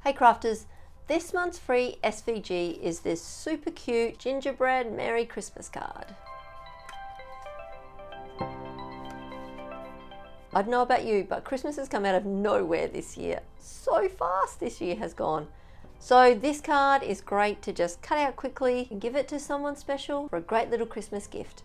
Hey crafters, this month's free SVG is this super cute gingerbread Merry Christmas card. I don't know about you, but Christmas has come out of nowhere this year. So fast this year has gone. So this card is great to just cut out quickly and give it to someone special for a great little Christmas gift.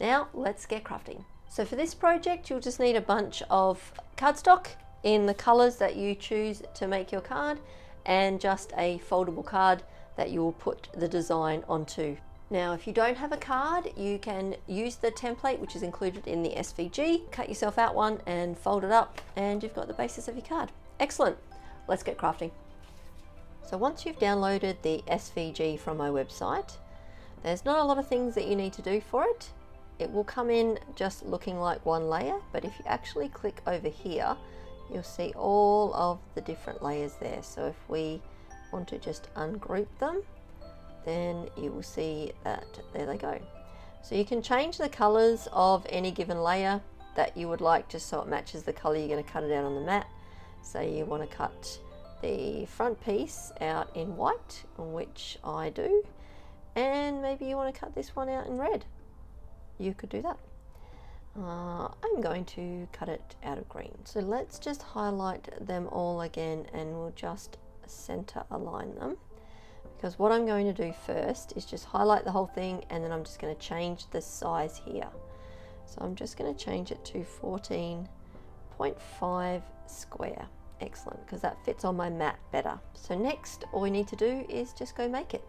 Now let's get crafting. So for this project you'll just need a bunch of cardstock in the colors that you choose to make your card, and just a foldable card that you will put the design onto. Now if you don't have a card, you can use the template which is included in the SVG, cut yourself out one and fold it up, and you've got the basis of your card. Excellent, let's get crafting. So once you've downloaded the SVG from my website, there's not a lot of things that you need to do for it. It will come in just looking like one layer, but if you actually click over here, you'll see all of the different layers there. So if we want to just ungroup them, then you will see that there they go. So you can change the colors of any given layer that you would like, just so it matches the color you're going to cut it out on the mat. Say you want to cut the front piece out in white, which I do, and maybe you want to cut this one out in red. You could do that. I'm going to cut it out of green. So let's just highlight them all again, and we'll just center align them, because what I'm going to do first is just highlight the whole thing, and then I'm just going to change the size here. So I'm just going to change it to 14.5 square. Excellent, because that fits on my mat better. So next all we need to do is just go make it.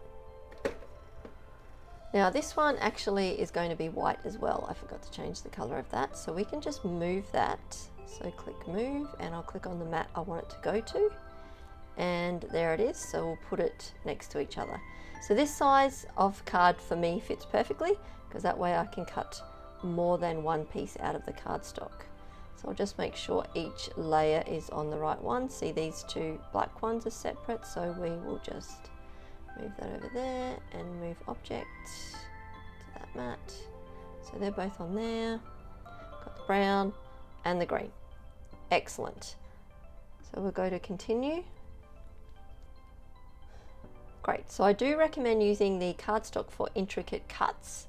Now this one actually is going to be white as well. I forgot to change the color of that, so we can just move that. So click move, and I'll click on the mat I want it to go to, and there it is. So we'll put it next to each other. So this size of card for me fits perfectly, because that way I can cut more than one piece out of the cardstock. So I'll just make sure each layer is on the right one. See, these two black ones are separate, so we will just move that over there and move object to that mat. So they're both on there. Got the brown and the green. Excellent. So we'll go to continue. Great. So I do recommend using the cardstock for intricate cuts,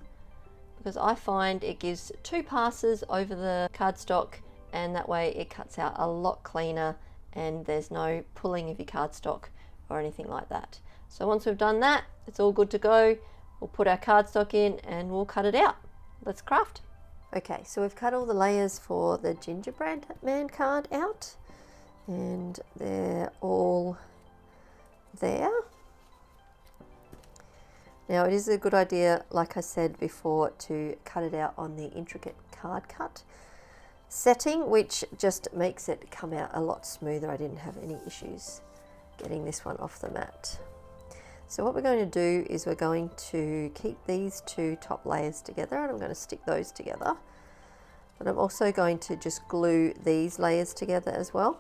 because I find it gives two passes over the cardstock, and that way it cuts out a lot cleaner and there's no pulling of your cardstock or anything like that. So once we've done that, it's all good to go. We'll put our cardstock in and we'll cut it out. Let's craft. Okay, so we've cut all the layers for the gingerbread man card out, and they're all there. Now it is a good idea, like I said before, to cut it out on the intricate card cut setting, which just makes it come out a lot smoother. I didn't have any issues getting this one off the mat. So what we're going to do is we're going to keep these two top layers together, and I'm going to stick those together. But I'm also going to just glue these layers together as well,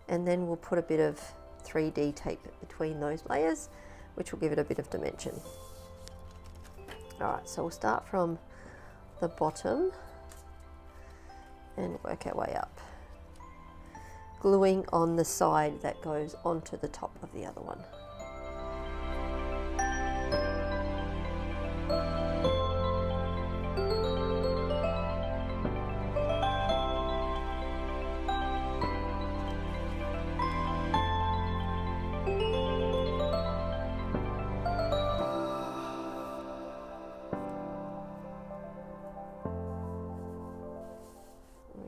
and then we'll put a bit of 3D tape between those layers, which will give it a bit of dimension. Alright, so we'll start from the bottom and work our way up, gluing on the side that goes onto the top of the other one.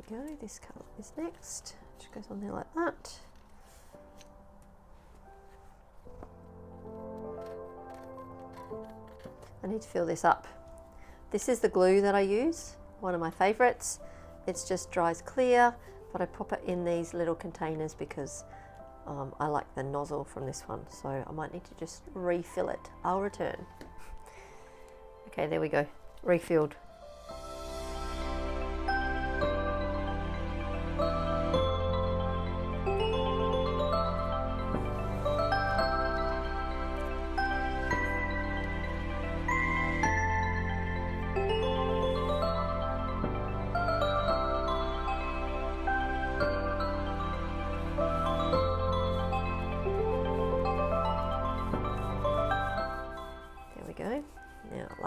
There we go, this colour is next, which goes on there like that. I need to fill this up. This is the glue that I use, one of my favourites. It just dries clear, but I pop it in these little containers because I like the nozzle from this one, so I might need to just refill it. I'll return. Okay, there we go, refilled.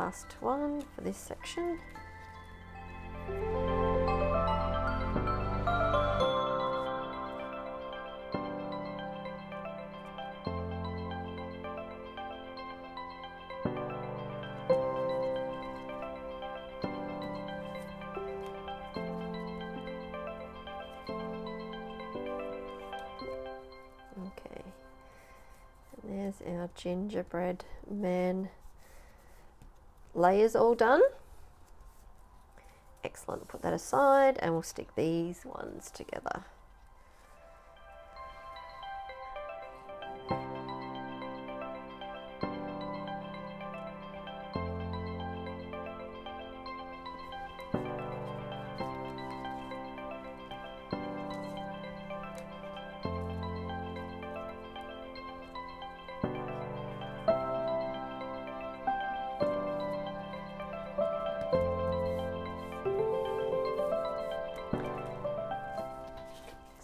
last one for this section. Okay, and there's our gingerbread man layers all done. Excellent, put that aside and we'll stick these ones together.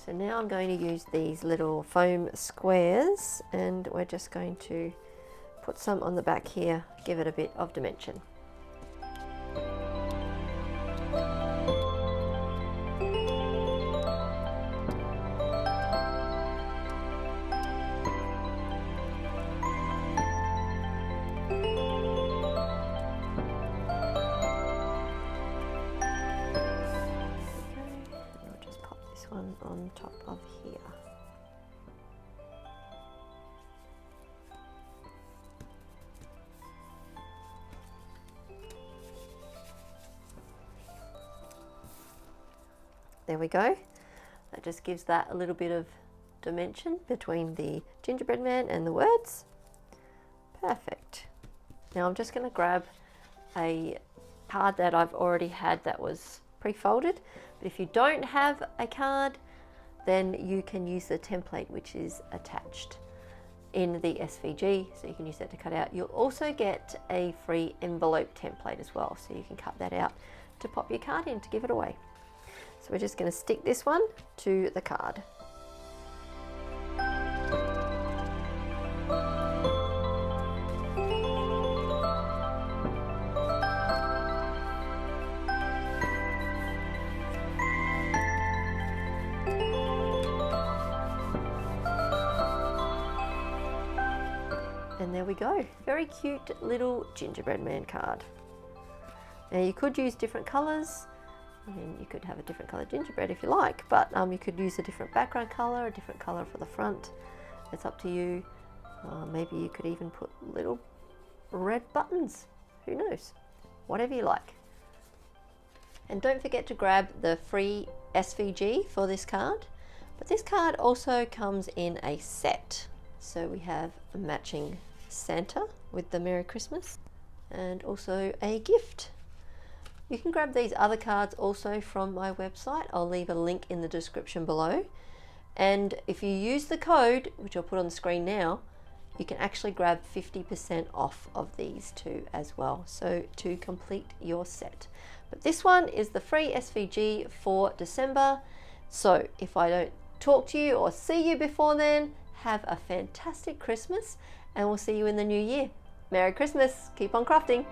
So now I'm going to use these little foam squares and we're just going to put some on the back here, give it a bit of dimension. On top of here. There we go. That just gives that a little bit of dimension between the gingerbread man and the words. Perfect. Now I'm just going to grab a card that I've already had that was pre-folded, but if you don't have a card, then you can use the template which is attached in the SVG, so you can use that to cut out. You'll also get a free envelope template as well, so you can cut that out to pop your card in to give it away. So we're just going to stick this one to the card. And there we go, very cute little gingerbread man card. Now you could use different colours. I mean, you could have a different colour gingerbread if you like, but you could use a different background colour, a different colour for the front. It's up to you. Maybe you could even put little red buttons, who knows, whatever you like. And don't forget to grab the free SVG for this card, but this card also comes in a set. So we have a matching Santa with the Merry Christmas and also a gift. You can grab these other cards also from my website. I'll leave a link in the description below. And if you use the code, which I'll put on the screen now, you can actually grab 50% off of these two as well, so to complete your set. But this one is the free SVG for December. So if I don't talk to you or see you before then, have a fantastic Christmas and we'll see you in the new year. Merry Christmas, keep on crafting.